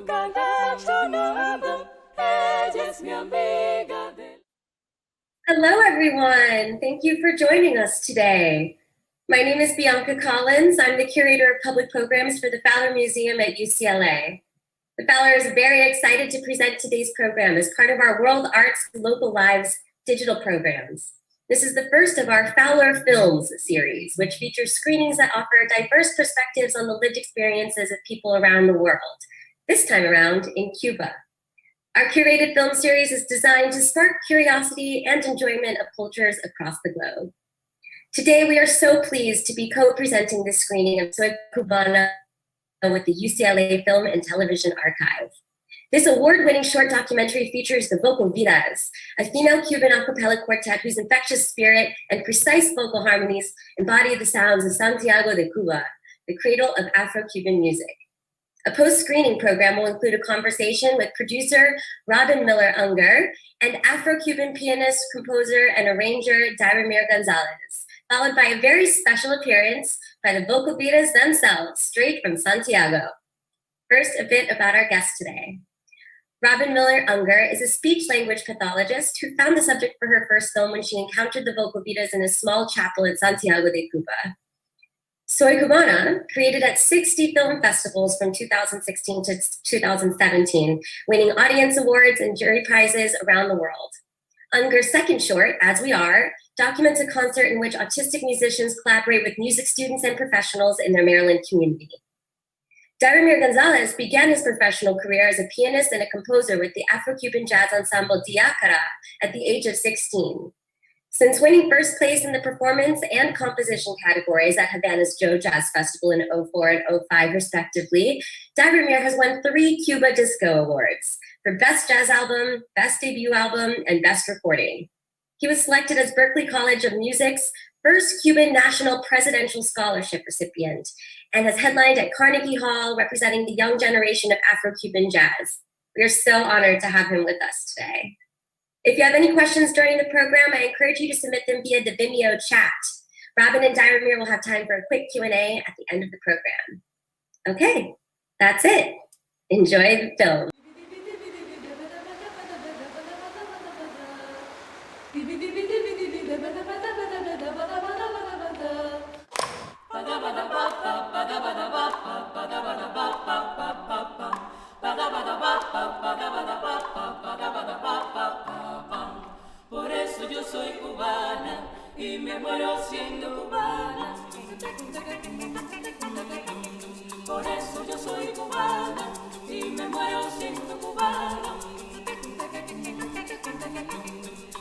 Hello, everyone. Thank you for joining us today. My name is Bianca Collins. I'm the curator of public programs for the Fowler Museum at UCLA. The Fowler is very excited to present today's program as part of our World Arts Local Lives digital programs. This is the first of our Fowler Films series, which features screenings that offer diverse perspectives on the lived experiences of people around the world, this time around in Cuba. Our curated film series is designed to spark curiosity and enjoyment of cultures across the globe. Today, we are so pleased to be co-presenting this screening of Soy Cubana with the UCLA Film and Television Archive. This award-winning short documentary features the Vocal Vidas, a female Cuban a cappella quartet whose infectious spirit and precise vocal harmonies embody the sounds of Santiago de Cuba, the cradle of Afro-Cuban music. A post-screening program will include a conversation with producer Miller Ungar and Afro-Cuban pianist, composer, and arranger Dayramir Gonzales, followed by a very special appearance by the Vocal Vidas themselves, straight from Santiago. First, a bit about our guest today. Miller Ungar is a speech-language pathologist who found the subject for her first film when she encountered the Vocal Vidas in a small chapel at Santiago de Cuba. Soy Cubana, created at 60 film festivals from 2016 to 2017, winning audience awards and jury prizes around the world. Ungar's second short, As We Are, documents a concert in which autistic musicians collaborate with music students and professionals in their Maryland community. Dayramir Gonzales began his professional career as a pianist and a composer with the Afro-Cuban jazz ensemble Diácara at the age of 16. Since winning first place in the performance and composition categories at Havana's Joe Jazz Festival in 2004 and 2005, respectively, Dayramir has won 3 Cuba Disco Awards for Best Jazz Album, Best Debut Album, and Best Recording. He was selected as Berklee College of Music's first Cuban National Presidential Scholarship recipient and has headlined at Carnegie Hall representing the young generation of Afro-Cuban jazz. We are so honored to have him with us today. If you have any questions during the program, I encourage you to submit them via the Vimeo chat. Robin and Dayramir will have time for a quick Q&A at the end of the program. Okay, that's it. Enjoy the film. Por eso yo soy cubana y me muero siendo cubana. Por eso yo soy cubana y me muero siendo cubana.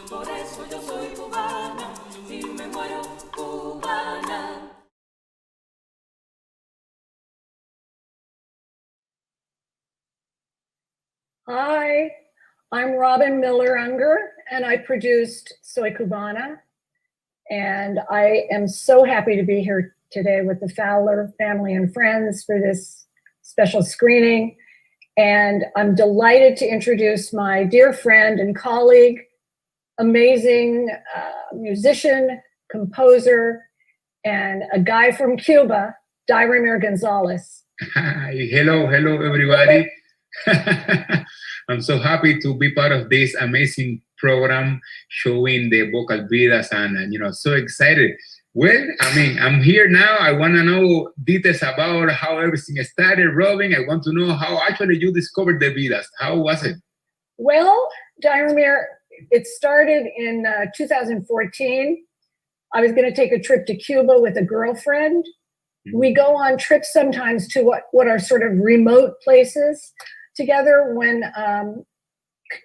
Por eso yo soy cubana y me muero cubana. Hi, I'm Miller Ungar, and I produced Soy Cubana. And I am so happy to be here today with the Fowler family and friends for this special screening. And I'm delighted to introduce my dear friend and colleague, amazing musician, composer, and a guy from Cuba, Dayramir Gonzales. Hello, everybody. I'm so happy to be part of this amazing program showing the Vocal Vidas, and so excited. Well, I'm here now. I want to know details about how everything started. Robin, I want to know how actually you discovered the Vidas. How was it? Well, Dayramir, it started in 2014. I was going to take a trip to Cuba with a girlfriend. Mm-hmm. We go on trips sometimes to what are sort of remote places together when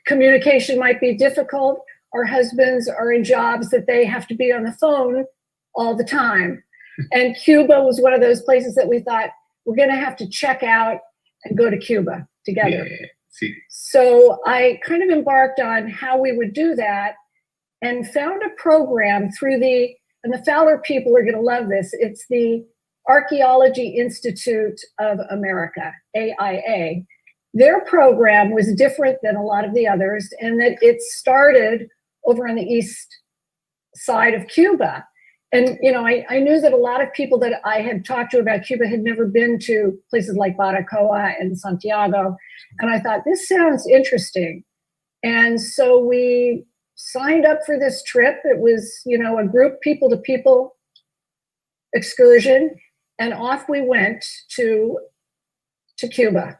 communication might be difficult. Our husbands are in jobs that they have to be on the phone all the time. And Cuba was one of those places that we thought we're going to have to check out and go to Cuba together. Yeah, see. So I kind of embarked on how we would do that and found a program through and the Fowler people are going to love this. It's the Archaeology Institute of America, AIA. Their program was different than a lot of the others in that it started over on the east side of Cuba. And, I knew that a lot of people that I had talked to about Cuba had never been to places like Baracoa and Santiago. And I thought, this sounds interesting. And so we signed up for this trip. It was, a group people-to-people excursion. And off we went to Cuba.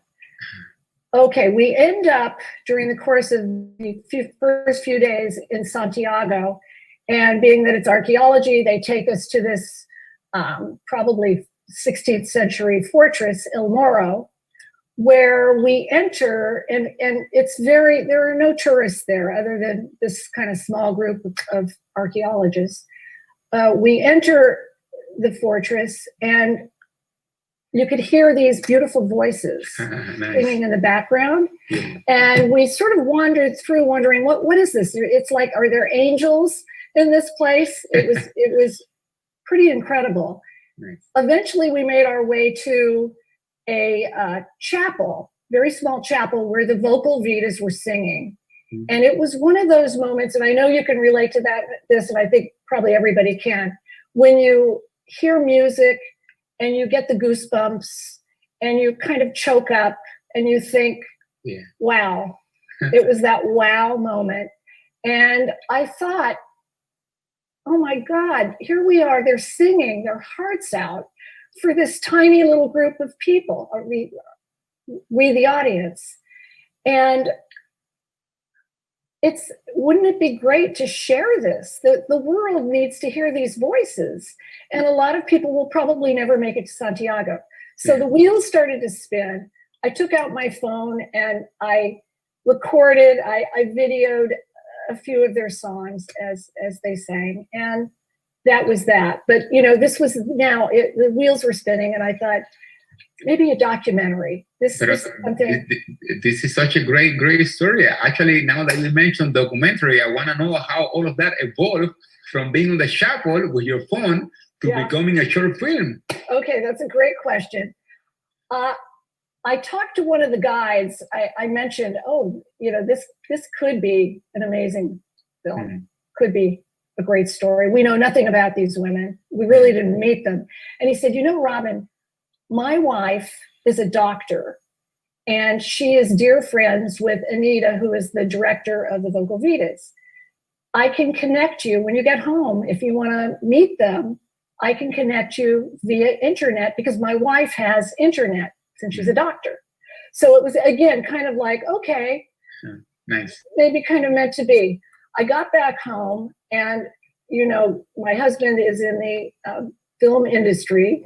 Okay, we end up during the course of the first few days in Santiago, and being that it's archaeology, they take us to this probably 16th century fortress, El Morro, where we enter, and there are no tourists there other than this kind of small group of archaeologists. We enter the fortress, and you could hear these beautiful voices Nice. singing in the background. And we sort of wandered through wondering, what is this? It's like, are there angels in this place? It was pretty incredible. Nice. Eventually we made our way to a chapel, very small chapel, where the Vocal Vidas were singing. Mm-hmm. And it was one of those moments, and I know you can relate to this, and I think probably everybody can, when you hear music and you get the goosebumps and you kind of choke up and you think, wow, it was that wow moment. And I thought, oh my God, here we are, they're singing their hearts out for this tiny little group of people, or we the audience. And wouldn't it be great to share this? The world needs to hear these voices. And a lot of people will probably never make it to Santiago. So the wheels started to spin. I took out my phone and I recorded, I videoed a few of their songs as they sang. And that was that. But, this was the wheels were spinning, and I thought, maybe a documentary. This is something. This is such a great story. Actually, now that you mentioned documentary, I want to know how all of that evolved from being on the chapel with your phone to becoming a short film. Okay, that's a great question. I talked to one of the guides. I mentioned, this could be an amazing film. Could be a great story. We know nothing about these women. We really didn't meet them. And he said, Robin, my wife is a doctor, and she is dear friends with Anita, who is the director of the Vocal Vidas. I can connect you when you get home. If you want to meet them, I can connect you via internet, because my wife has internet since she's a doctor. So it was, again, kind of like, okay, nice, maybe kind of meant to be. I got back home, and, my husband is in the film industry.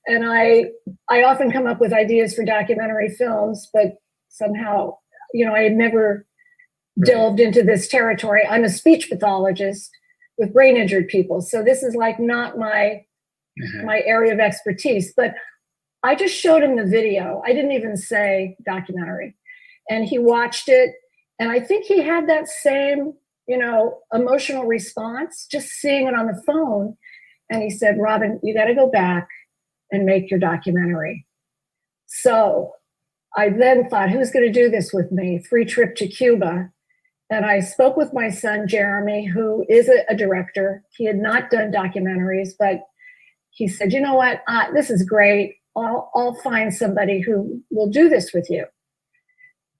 And I often come up with ideas for documentary films, but somehow, I had never delved into this territory. I'm a speech pathologist with brain injured people. So this is like not my area of expertise, but I just showed him the video. I didn't even say documentary, and he watched it. And I think he had that same, emotional response, just seeing it on the phone. And he said, Robin, you got to go back and make your documentary. So I then thought, who's going to do this with me? Free trip to Cuba. And I spoke with my son, Jeremy, who is a director. He had not done documentaries, but he said, you know what? This is great. I'll find somebody who will do this with you.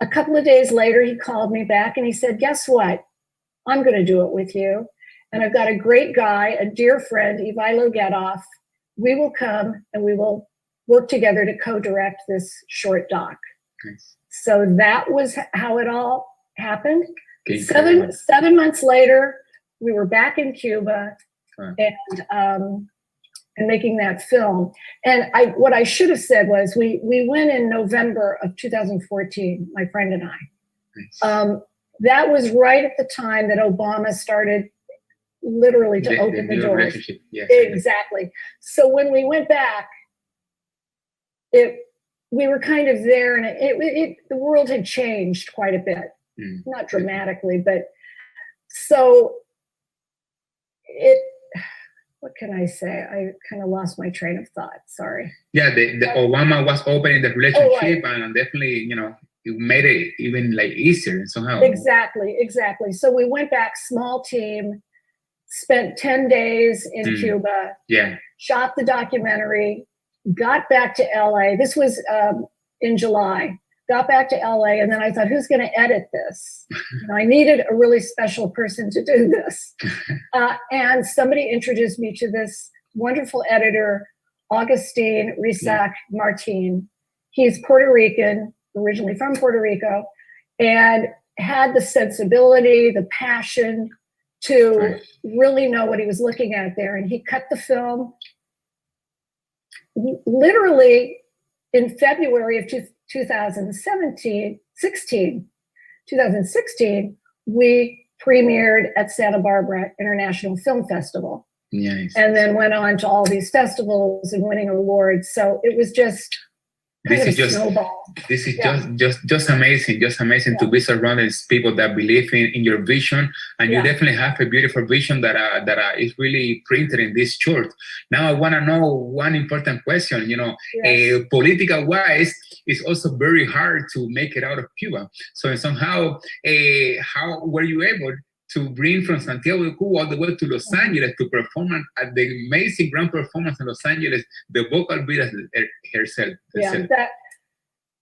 A couple of days later, he called me back and he said, guess what? I'm going to do it with you. And I've got a great guy, a dear friend, Ivailo Gedoff. We will come and we will work together to co-direct this short doc. Nice. So that was how it all happened. 7 months later, we were back in Cuba and making that film. And what I should have said was we went in November of 2014, my friend and I. Nice. That was right at the time that Obama started literally to open the doors. Yes, exactly. So when we went back, we were kind of there, and the world had changed quite a bit. Not dramatically, but so what can I say? I kind of lost my train of thought. Sorry. Yeah, the Obama was opening the relationship, and definitely, it made it even like easier somehow. Exactly. So we went back, small team, spent 10 days in Cuba, Yeah. shot the documentary, got back to LA. This was in July. Got back to LA, and then I thought, who's going to edit this? I needed a really special person to do this. And somebody introduced me to this wonderful editor, Augustine Risac Martin. He's Puerto Rican, originally from Puerto Rico, and had the sensibility, the passion to really know what he was looking at there. And he cut the film literally in February of 2016, we premiered at Santa Barbara International Film Festival. Nice. And then went on to all these festivals and winning awards. So it was just snowball. This is just amazing, to be surrounded with people that believe in your vision, and you definitely have a beautiful vision that is really printed in this short. Now I want to know one important question. Political wise, it's also very hard to make it out of Cuba. So somehow, how were you able to bring from Santiago de Cuba all the way to Los Angeles to perform at the amazing grand performance in Los Angeles, the Vocal Vidas herself?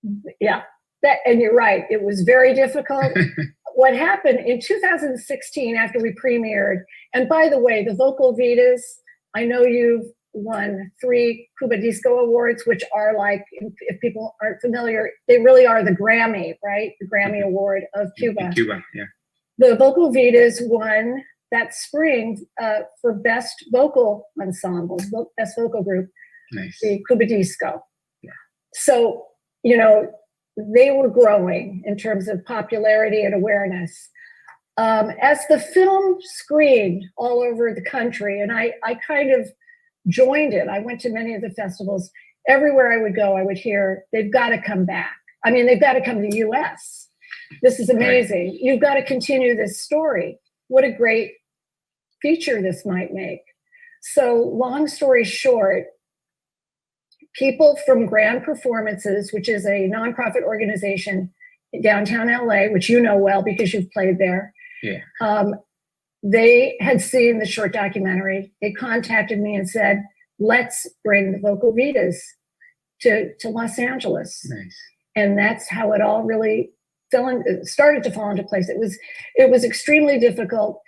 And you're right. It was very difficult. What happened in 2016 after we premiered, and by the way, the Vocal Vidas, I know you've won 3 Cuba Disco Awards, which are like, if people aren't familiar, they really are the Grammy, right? The Grammy Award of Cuba. Cuba, yeah. The Vocal Vidas won that spring for Best Vocal Ensemble, Best Vocal Group, the Cuba Disco. Yeah. So, they were growing in terms of popularity and awareness. As the film screened all over the country, and I kind of joined it. I went to many of the festivals. Everywhere I would go, I would hear, they've got to come back. I mean, they've got to come to the US. This is amazing. Right. You've got to continue this story. What a great feature this might make. So long story short, people from Grand Performances, which is a nonprofit organization in downtown LA, which you know well because you've played there. Yeah. They had seen the short documentary. They contacted me and said, let's bring the Vocal Vidas to Los Angeles. Nice. And that's how it all really started to fall into place. It was extremely difficult,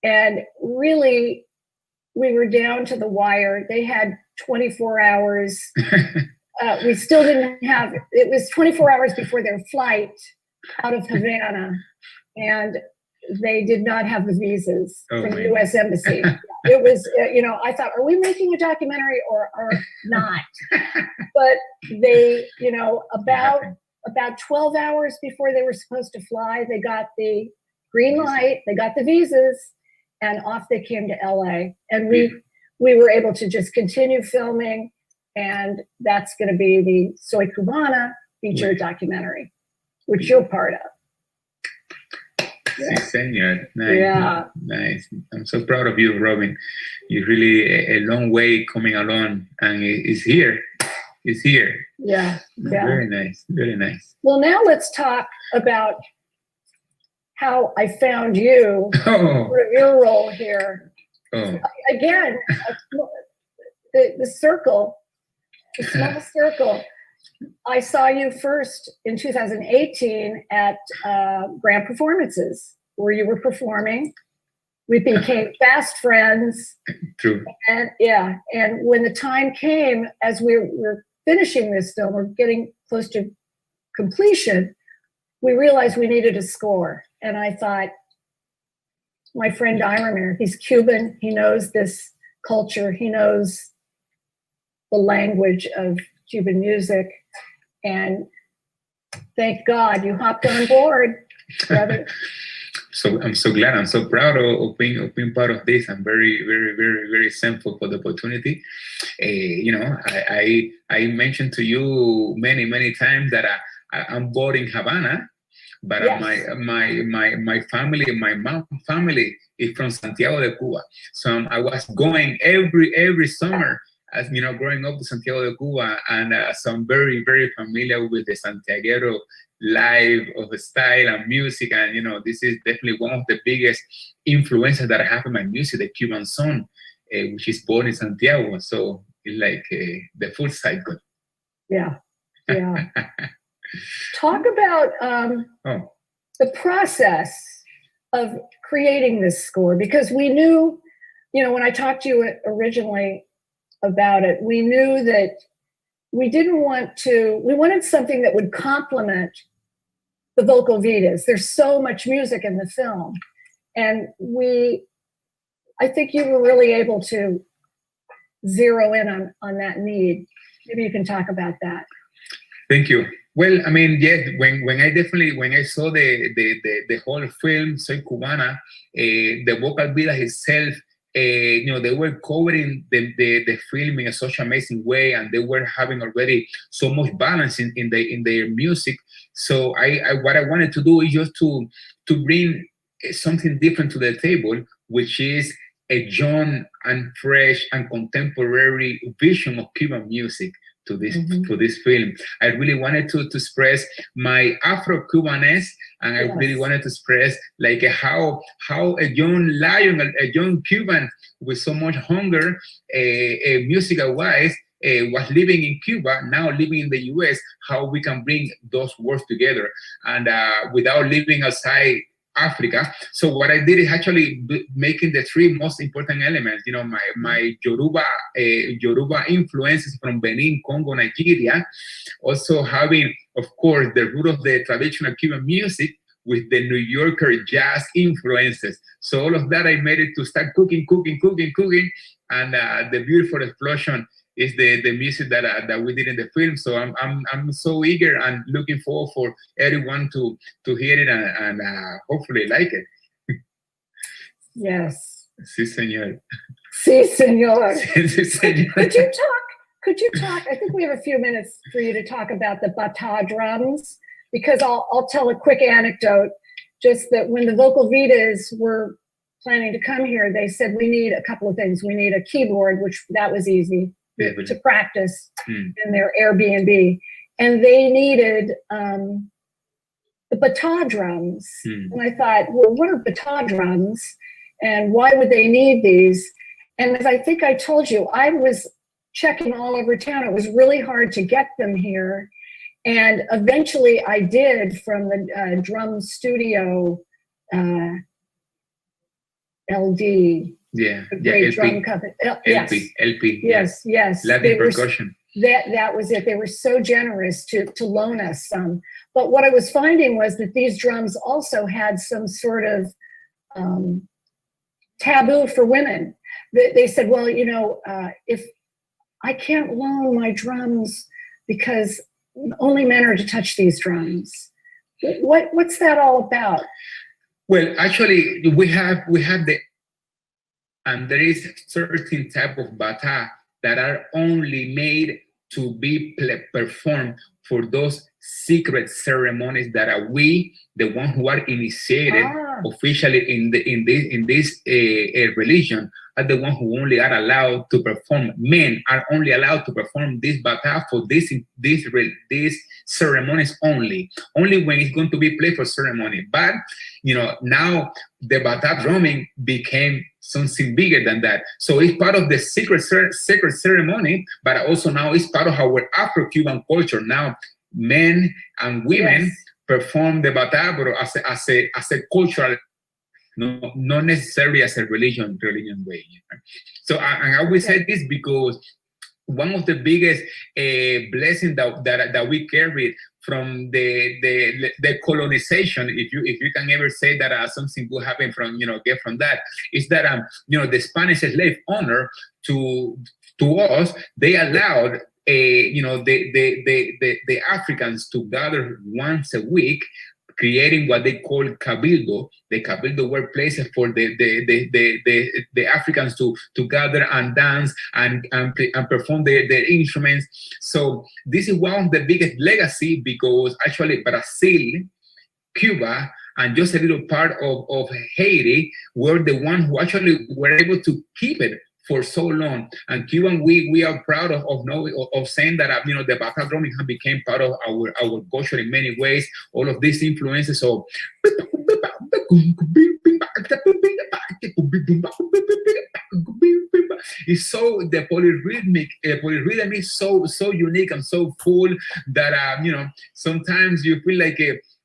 and really we were down to the wire. They had 24 hours. We still didn't have, it was 24 hours before their flight out of Havana, and they did not have the visas from the US Embassy. It was, I thought, are we making a documentary or not? But they, about 12 hours before they were supposed to fly, they got the green light, they got the visas, and off they came to LA. And we were able to just continue filming, and that's going to be the Soy Cubana feature documentary, which you're part of. Sí, señor. Nice. Yeah. Nice. I'm so proud of you, Robin. You're really a long way coming along, and it's here. It's here. Yeah. Very nice. Very nice. Well, now let's talk about how I found you, your role here. Again, the circle, the small circle. I saw you first in 2018 at Grand Performances, where you were performing. We became fast friends. True. And when the time came, as we were finishing this film, we're getting close to completion, we realized we needed a score. And I thought, my friend Dayramir, he's Cuban, he knows this culture, he knows the language of Cuban music, and thank God you hopped on board, brother. So I'm so glad. I'm so proud of being part of this. I'm very, very, very, very thankful for the opportunity. I mentioned to you many times that I'm born in Havana, but my family, my mom's family is from Santiago de Cuba. So I was going every summer, as growing up to Santiago de Cuba, and so I'm very, very familiar with the Santiaguero life of style and music. And, this is definitely one of the biggest influences that I have in my music, the Cuban son, which is born in Santiago. So it's like the full cycle. Yeah. Talk about the process of creating this score, because we knew, when I talked to you originally about it, we knew that we wanted something that would complement the Vocal Vidas. There's so much music in the film. And I think you were really able to zero in on that need. Maybe you can talk about that. Thank you. Well, I mean, yes, when I saw the whole film, Soy Cubana, the Vocal Vidas itself, they were covering the film in a such amazing way, and they were having already so much balance in their music. So what I wanted to do is just to bring something different to the table, which is a young and fresh and contemporary vision of Cuban music to this film. I really wanted to express my Afro-Cubanness, and I really wanted to express like how a young lion, a young Cuban with so much hunger, musical-wise, was living in Cuba, now living in the US, how we can bring those worlds together, and without living outside Africa. So what I did is actually making the three most important elements, my Yoruba influences from Benin, Congo, Nigeria, also having, of course, the root of the traditional Cuban music with the New Yorker jazz influences. So all of that, I made it to start cooking, and the beautiful explosion is the music that we did in the film. So I'm so eager and looking forward for everyone to hear it and hopefully like it. Yes. Sí, señor. Sí, señor. Sí, señor. Could you talk? I think we have a few minutes for you to talk about the bata drums, because I'll tell a quick anecdote. Just that when the Vocal Vidas were planning to come here, they said we need a couple of things. We need a keyboard, which that was easy to practice in their Airbnb, and they needed the bata drums. And I thought, well, what are bata drums, and why would they need these? And as I think I told you, I was checking all over town. It was really hard to get them here, and eventually I did from the drum studio, LD. Yeah, a great LP. drum company. LP. Yes. Latin percussion. That was it. They were so generous to loan us some. But what I was finding was that these drums also had some sort of taboo for women. They said, well, if I can't loan my drums because only men are to touch these drums. What's that all about? Well, actually, we have and there is certain type of bata that are only made to be performed for those secret ceremonies that are we, the ones who are initiated officially in this religion, are the ones who only are allowed to perform. Men are only allowed to perform this bata for these ceremonies only when it's going to be played for ceremony. But now the bata drumming became something bigger than that. So it's part of the secret ceremony, but also now it's part of our Afro-Cuban culture. Now men and women perform the bata, but as a cultural, not necessarily as a religion way. So I always say this because one of the biggest blessings that we carried from the colonization, if you can ever say that something good happened from get from that, is that the Spanish slave owner to us, they allowed the Africans to gather once a week, creating what they call cabildo. The cabildo were places for the Africans to gather and dance and perform their instruments. So this is one of the biggest legacy, because actually Brazil, Cuba, and just a little part of Haiti were the ones who actually were able to keep it for so long. And Cuban, we are proud of saying that the bata drumming has become part of our culture in many ways. All of these influences of it's so the polyrhythm is so unique and so full that sometimes you feel like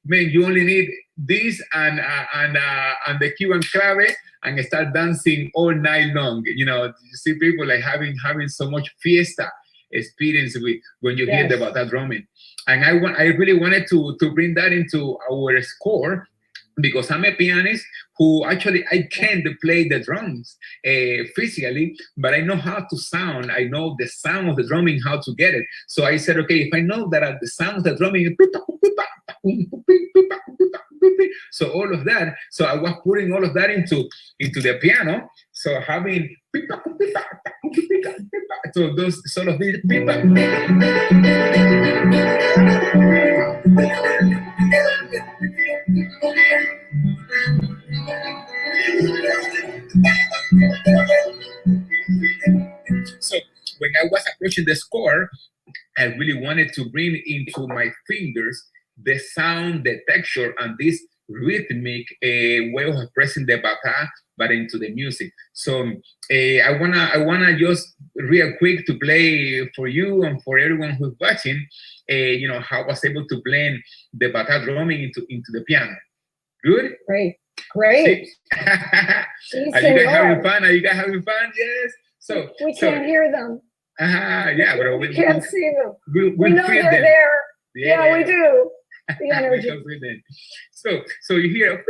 man, you only need this and the Cuban clave and start dancing all night long. You see people like having so much fiesta experience when you hear the bata drumming. And I really wanted to bring that into our score, because I'm a pianist who actually I can't play the drums physically, but I know how to sound. I know the sound of the drumming, how to get it. So I said, okay, if I know that the sound of the drumming, so all of that. So I was putting all of that into the piano. So having so those sort of these So when I was approaching the score, I really wanted to bring into my fingers the sound, the texture, and this rhythmic way of expressing the bata, but into the music. So I wanna just real quick to play for you and for everyone who's watching, how I was able to blend the bata drumming into the piano. Good? Great. Are you guys having fun? Are you guys having fun? Yes. So we can't hear them. Yeah, but we can't see them. We know they're them. there. Yeah, we do. The energy. So you hear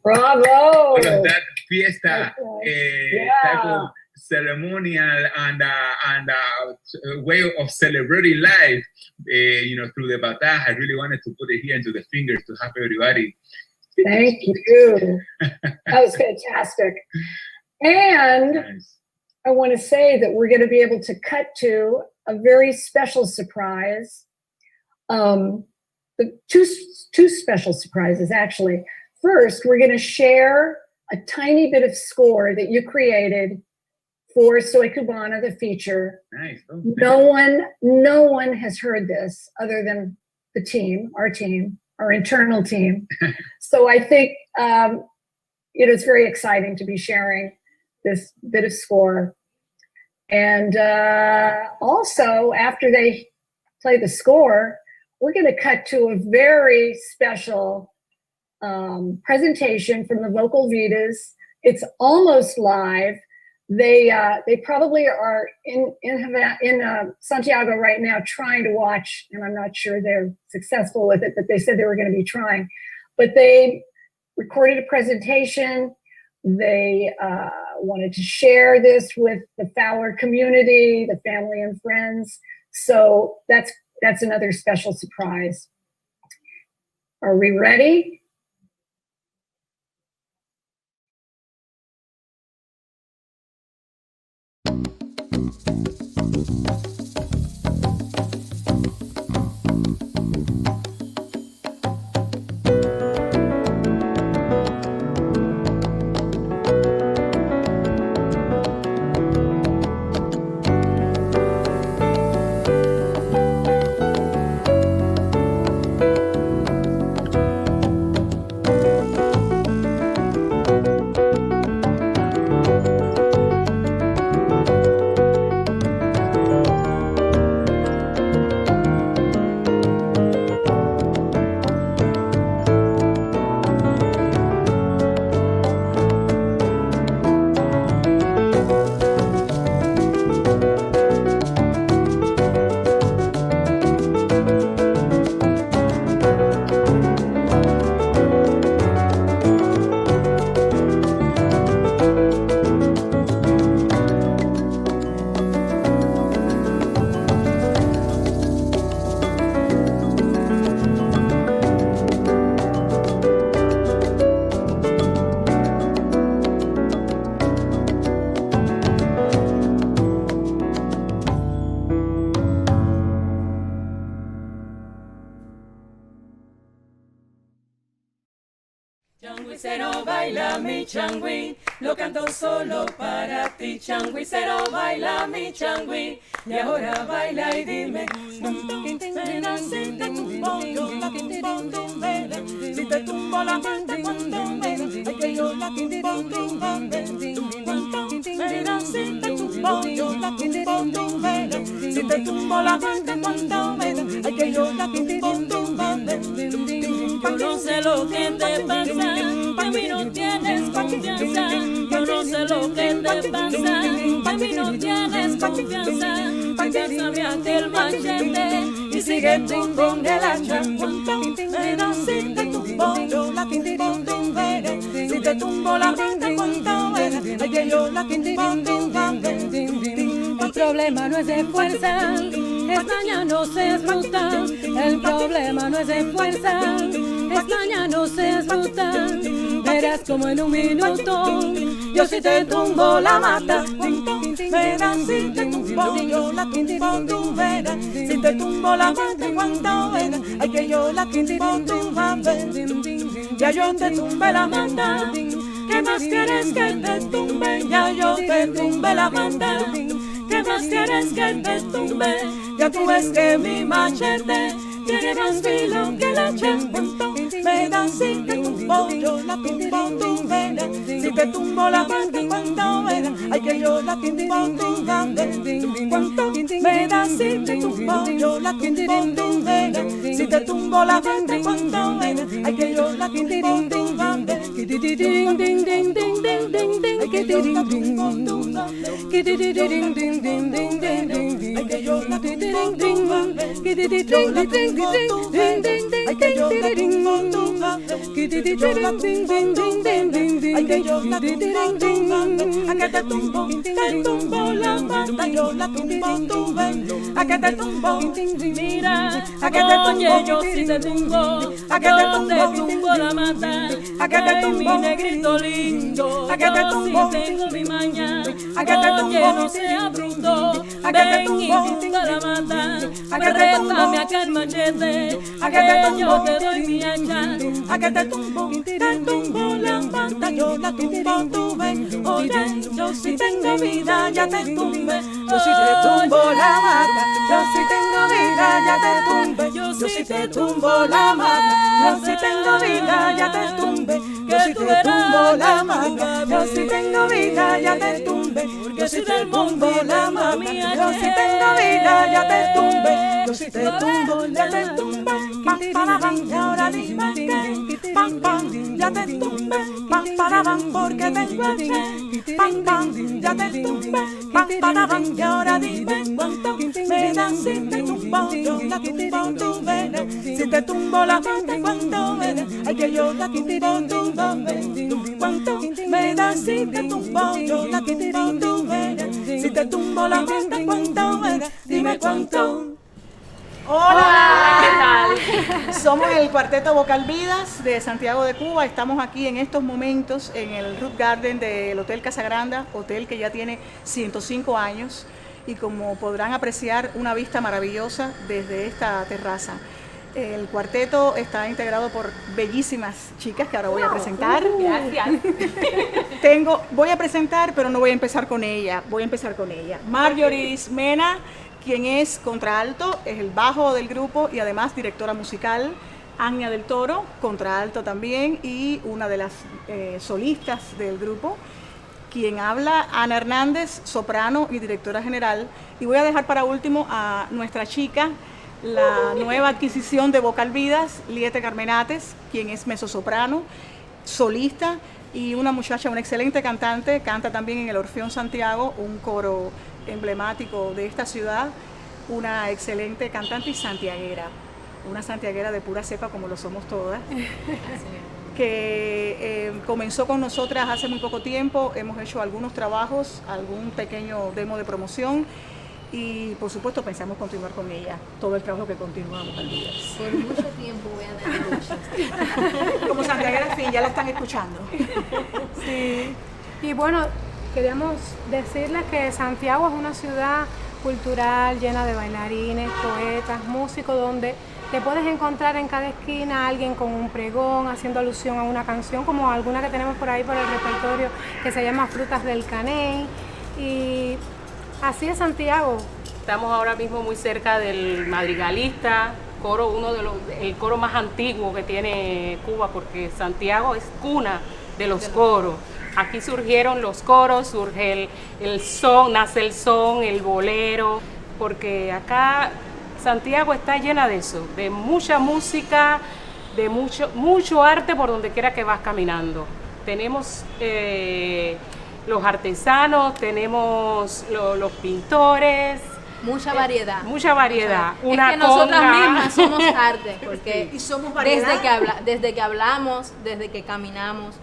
Bravo! All of that fiesta type of ceremonial and way of celebrating life, through the bata. I really wanted to put it here into the fingers to have everybody. Thank you. That was fantastic. And nice. I want to say that we're going to be able to cut to a very special surprise. Two special surprises, actually. First, we're going to share a tiny bit of score that you created for Soy Cubana, the feature. Nice. Oh, no one has heard this other than the team, our internal team. So I think it's very exciting to be sharing this bit of score. And also, after they play the score, we're going to cut to a very special presentation from the Vocal Vidas. It's almost live. They probably are in Santiago right now trying to watch, and I'm not sure they're successful with it, but they said they were going to be trying. But they recorded a presentation. They wanted to share this with the Fowler community, the family and friends. So that's another special surprise. Are we ready? baila mi changui, lo canto solo para ti, changuicero, baila mi changui, y ahora baila y dime, nena, si te tumbo yo la tumba, si te tumbo la mente cuando me, ay que yo la tumba, nena, si te tumbo yo la tumba, si te tumbo la mente cuando me, ay que yo la tumba. Yo no sé lo que te pasa, que a mí no tienes confianza. Yo no sé lo que te pasa, que a mí no tienes confianza. Pásame aquel machete y sigue tumbo de la changuanta. Pero si te tumbo yo la tumbo, si te tumbo la mente cuando ven, ay que yo la tumbo. El problema no es de fuerza, España no se ruta. El problema no es de fuerza, España no se ruta. Verás como en un minuto yo si te tumbo la mata. Verás si te tumbo yo la tumbo, verás si te tumbo la mata cuando verás, ay que yo la tumbo. Ya yo te tumbé la mata, ¿qué más quieres que te tumbe? Ya yo te tumbé la mata, ¿qué más quieres que te tumbe? Ya tú ves que mi machete tiene más filo que la changuanta. Me das si te tumbo yo la tumbo, verás si te tumbo la mata cuando verás, ay que yo la tumbo. Cuánto me das si te tumbo yo la tumbo, verás si te tumbo la mata cuando verás, ay que yo la tumbo. Ding ding ding ding ding ding ding, ay que yo la tumbo. Ding ding ding ding ding ding ding, ay que yo la tumbo. Ding ding ding ding ding. Ay que yo la tumbo, ay que yo la tumbo, a que te tumbo la mata, yo la tumbo, a que te tumbo, mira, a que te tumbo, yo si te tumbo, a que te tumbo la mata, a que te tumbo, mi negrito lindo, a que te tumbo, si tengo mi maña, a que te tumbo, no sea bruto, a que te tumbo la mata, a que te tumbo, me acá el machete, a que te tumbo, yo te doy mi hacha, a que te tumbo la mata, yo la tumbo, oye, yo si tengo vida ya te tumbe, yo si te tumbo la mata, yo si tengo vida ya te tumbe, yo si te tumbo la mata, yo si tengo vida ya te tumbe, yo si te tumbo la mata, yo si tengo vida ya te tumbe, yo si te tumbo la mata, yo si tengo vida ya te tumbe, yo si te tumbo ya te tumbe, pam para pam, y ahora dime que pam pam ya te tumbe, pam para pam porque tengo el pam pam ya te tumbe, pam para pam, y ahora dime cuánto me das si te tumbo yo la tumbo, verás si te tumbo la mente cuánto verás, ay que yo la tumbo, cuánto me das si te tumbo yo la tumbo, verás si te tumbo la mente cuánto verás, dime cuánto. Hola, ¿qué tal? Somos el cuarteto Vocal Vidas de Santiago de Cuba. Estamos aquí en estos momentos en el Roof Garden del Hotel Casagranda, hotel que ya tiene 105 años y como podrán apreciar una vista maravillosa desde esta terraza. El cuarteto está integrado por bellísimas chicas que ahora voy a presentar. Gracias. Voy a presentar, pero no voy a empezar con ella. Marjorie Mena, quien es contralto, es el bajo del grupo y además directora musical. Ania del Toro, contralto también y una de las solistas del grupo. Quien habla, Ana Hernández, soprano y directora general. Y voy a dejar para último a nuestra chica, la nueva adquisición de Vocal Vidas, Liete Carmenates, quien es mezzosoprano, solista y una muchacha, una excelente cantante, canta también en el Orfeón Santiago, un coro emblemático de esta ciudad, una excelente cantante y santiaguera, una santiaguera de pura cepa como lo somos todas, que comenzó con nosotras hace muy poco tiempo, hemos hecho algunos trabajos, algún pequeño demo de promoción y por supuesto pensamos continuar con ella, todo el trabajo que continuamos al día. Por mucho tiempo voy a dar luchas. Como santiaguera, en fin, ya la están escuchando. Sí. Y bueno, queríamos decirles que Santiago es una ciudad cultural llena de bailarines, poetas, músicos, donde te puedes encontrar en cada esquina alguien con un pregón haciendo alusión a una canción, como alguna que tenemos por ahí por el repertorio que se llama Frutas del Caney. Y así es Santiago. Estamos ahora mismo muy cerca del madrigalista, coro, el coro más antiguo que tiene Cuba, porque Santiago es cuna de los coros. Aquí surgieron los coros, surge el son, nace el son, el bolero, porque acá Santiago está llena de eso, de mucha música, de mucho arte por donde quiera que vas caminando. Tenemos los artesanos, tenemos los pintores. Mucha variedad. Mucha variedad. Es que nosotras mismas somos arte, porque y somos variedad. desde que hablamos, desde que caminamos,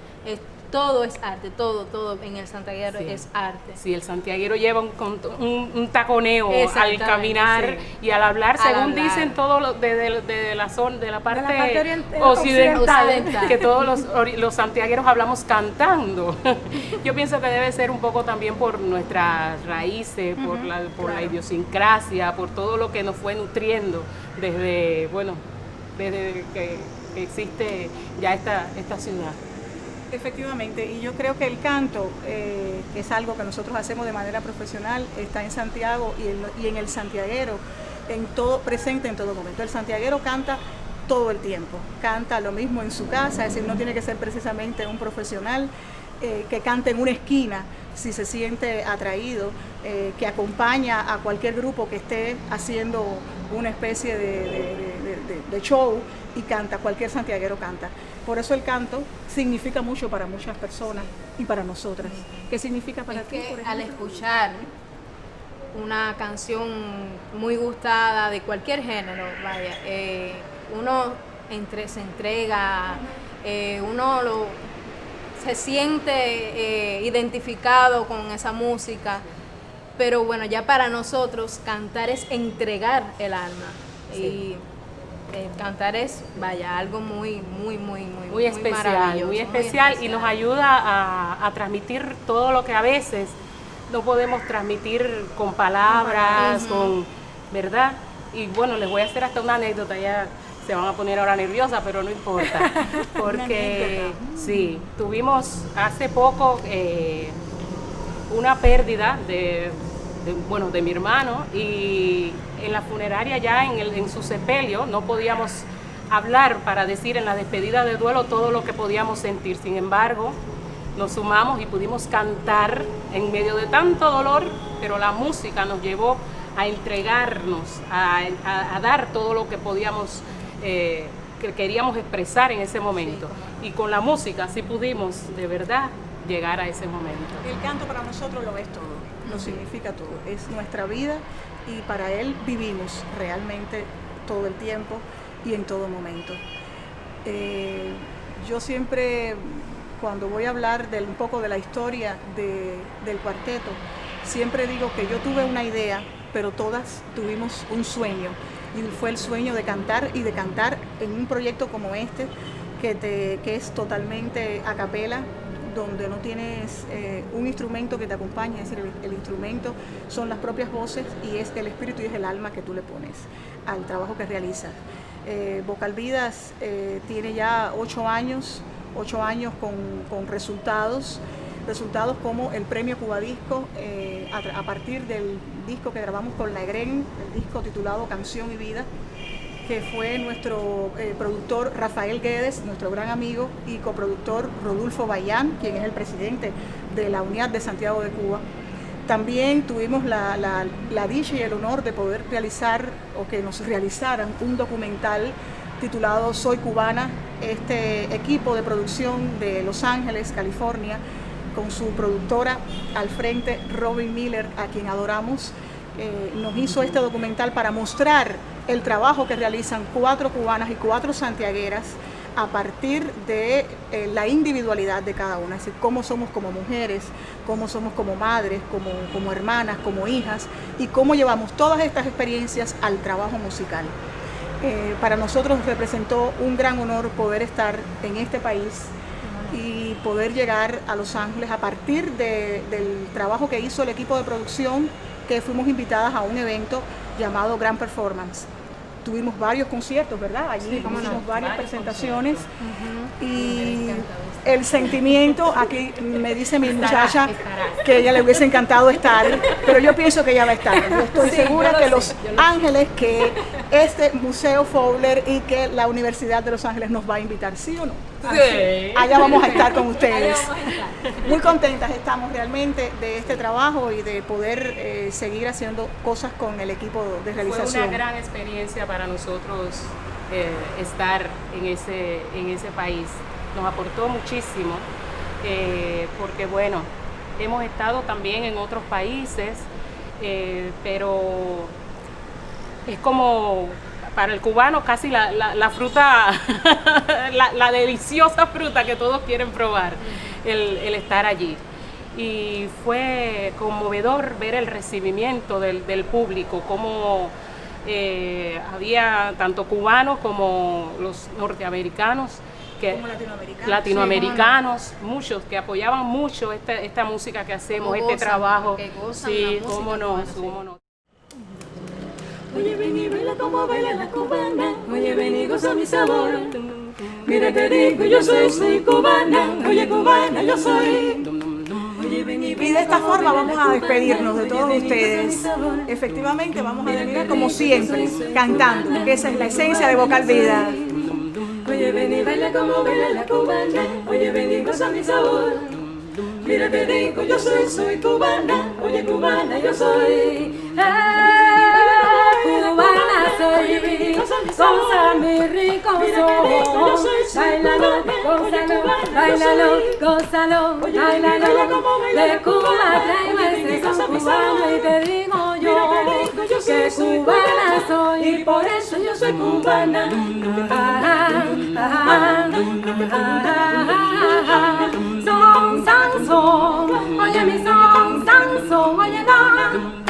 todo es arte, todo en el santiaguero es arte. Sí, el santiaguero lleva un taconeo al caminar y al hablar, según dicen todos de la parte occidental, que todos los santiagueros hablamos cantando. Yo pienso que debe ser un poco también por nuestras raíces, por la idiosincrasia, por todo lo que nos fue nutriendo desde que existe ya esta ciudad. Efectivamente, y yo creo que el canto, que es algo que nosotros hacemos de manera profesional, está en Santiago y en el santiaguero, presente en todo momento. El santiaguero canta todo el tiempo, canta lo mismo en su casa, es decir, no tiene que ser precisamente un profesional que cante en una esquina si se siente atraído, que acompaña a cualquier grupo que esté haciendo una especie de show y canta, cualquier santiaguero canta. Por eso el canto significa mucho para muchas personas y para nosotras. ¿Qué significa para ti, por ejemplo? Al escuchar una canción muy gustada de cualquier género, vaya, uno se entrega, se siente identificado con esa música, pero bueno, ya para nosotros cantar es entregar el alma. Sí. Y cantar es, vaya, algo muy especial, muy especial y nos ayuda a transmitir todo lo que a veces no podemos transmitir con palabras, ¿verdad? Y bueno, les voy a hacer hasta una anécdota, ya se van a poner ahora nerviosas, pero no importa, porque sí, tuvimos hace poco una pérdida de mi hermano, y en la funeraria ya en su sepelio no podíamos hablar para decir en la despedida de duelo todo lo que podíamos sentir. Sin embargo, nos sumamos y pudimos cantar en medio de tanto dolor, pero la música nos llevó a entregarnos, a dar todo lo que podíamos, que queríamos expresar en ese momento. Y con la música sí pudimos de verdad llegar a ese momento. El canto para nosotros lo es todo, lo significa todo, es nuestra vida y para él vivimos realmente todo el tiempo y en todo momento. Yo siempre, cuando voy a hablar un poco de la historia del cuarteto, siempre digo que yo tuve una idea, pero todas tuvimos un sueño, y fue el sueño de cantar, y de cantar en un proyecto como este, que es totalmente a cappella, donde no tienes un instrumento que te acompañe, es decir, el instrumento son las propias voces y es el espíritu y es el alma que tú le pones al trabajo que realizas. Vocal Vidas tiene ya 8 años con resultados como el premio Cuba Disco, a partir del disco que grabamos con la EGREN, el disco titulado Canción y Vida, que fue nuestro productor Rafael Guedes, nuestro gran amigo, y coproductor Rodolfo Bayán, quien es el presidente de la Unidad de Santiago de Cuba. También tuvimos la dicha y el honor de poder realizar, o que nos realizaran, un documental titulado Soy Cubana. Este equipo de producción de Los Ángeles, California, con su productora al frente, Robin Miller, a quien adoramos, nos hizo este documental para mostrar el trabajo que realizan 4 cubanas y 4 santiagueras a partir de la individualidad de cada una, es decir, cómo somos como mujeres, cómo somos como madres, como hermanas, como hijas, y cómo llevamos todas estas experiencias al trabajo musical. Para nosotros representó un gran honor poder estar en este país y poder llegar a Los Ángeles a partir del trabajo que hizo el equipo de producción, que fuimos invitadas a un evento llamado Gran Performance. tuvimos varios conciertos, ¿verdad? Allí hicimos varias presentaciones. Y el sentimiento, aquí me dice mi muchacha que a ella le hubiese encantado estar, pero yo pienso que ella va a estar. Yo estoy segura que Los Ángeles, que este Museo Fowler y que la Universidad de Los Ángeles nos va a invitar, ¿sí o no? Sí. Allá vamos a estar con ustedes. Muy contentas estamos realmente de este trabajo y de poder seguir haciendo cosas con el equipo de realización. Fue una gran experiencia para nosotros estar en ese país. Nos aportó muchísimo porque, bueno, hemos estado también en otros países, pero es como para el cubano casi la fruta, la deliciosa fruta que todos quieren probar, el estar allí. Y fue conmovedor ver el recibimiento del público, cómo había tanto cubanos como los norteamericanos, como latinoamericanos, muchos que apoyaban mucho esta música que hacemos, este trabajo. Sí, cómo no. Oye, ven y baila como baila la cubana. Oye, ven y goza mi sabor. Mira, te digo, yo soy cubana. Oye, cubana, yo soy. Y de esta forma vamos a despedirnos de todos ustedes. Efectivamente, vamos a terminar como siempre, cantando, que esa es la esencia de Vocal Vidas. Oye, ven y baila como baila la cubana. Oye, ven y goza mi sabor. Mira, te digo, yo soy cubana. Oye, cubana, yo soy. Cubana soy, goza mi rico son. Bailalo, gózalo, gózalo, bailalo. De Cuba traigo ese son cubano y te digo yo que cubana soy y por eso yo soy cubana. Son, san, son, oye mi son, san, son, oye no.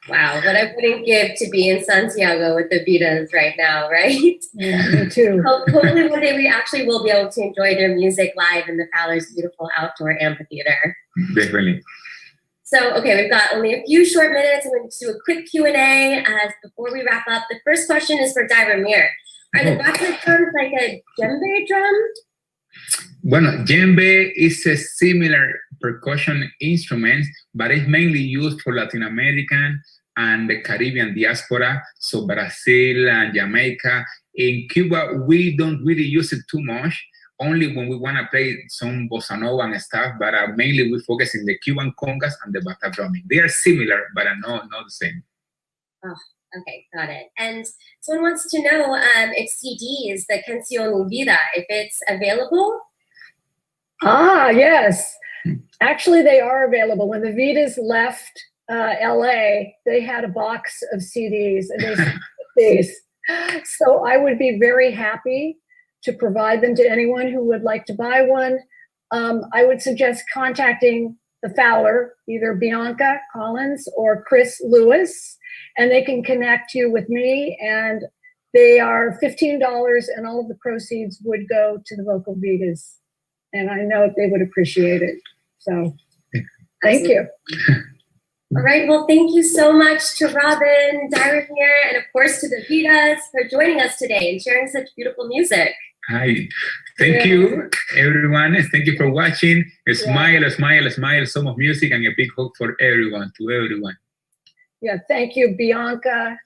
Wow, what I wouldn't give to be in Santiago with the Vidas right now, right? Yeah, me too. Hopefully one day we actually will be able to enjoy their music live in the Fowler's beautiful outdoor amphitheater. Definitely. So, okay, we've got only a few short minutes. I'm going to do a quick Q&A before we wrap up. The first question is for Dayramir. Are the quartet drums like a djembe drum? Bueno, djembe is a similar percussion instrument, but it's mainly used for Latin American and the Caribbean diaspora, so Brazil and Jamaica. In Cuba, we don't really use it too much, only when we want to play some bossa nova and stuff, but mainly we focus in the Cuban congas and the bata drumming. They are similar, but not the same. Oh, okay, got it. And someone wants to know if CDs, the Canción Vida, if it's available? Ah, yes. Actually, they are available. When the Vidas left LA, they had a box of CDs and they sent these. So I would be very happy to provide them to anyone who would like to buy one. I would suggest contacting the Fowler, either Bianca Collins or Chris Lewis, and they can connect you with me. And they are $15, and all of the proceeds would go to the Vocal Vidas. And I know they would appreciate it. So thank you. All right, well, thank you so much to Robin, Dayramir, and of course to the Vidas for joining us today and sharing such beautiful music. Hi, thank you, everyone. Thank you for watching. Smile, smile, smile. Some of music and a big hug for everyone, to everyone. Yeah, thank you, Bianca,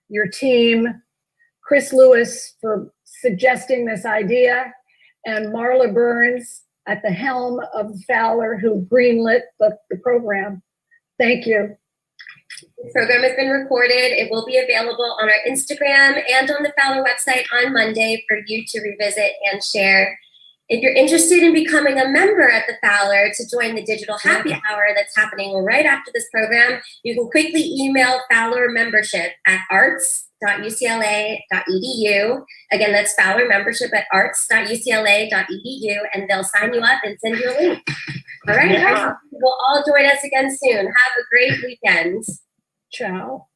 your team, Chris Lewis for suggesting this idea, and Marla Burns at the helm of Fowler, who greenlit the program. Thank you. This program has been recorded. It will be available on our Instagram and on the Fowler website on Monday for you to revisit and share. If you're interested in becoming a member at the Fowler to join the digital happy hour that's happening right after this program, you can quickly email Fowler membership at arts.ucla.edu. Again, that's Fowler membership at arts.ucla.edu, and they'll sign you up and send you a link. All right, guys, we'll all join us again soon. Have a great weekend. Ciao.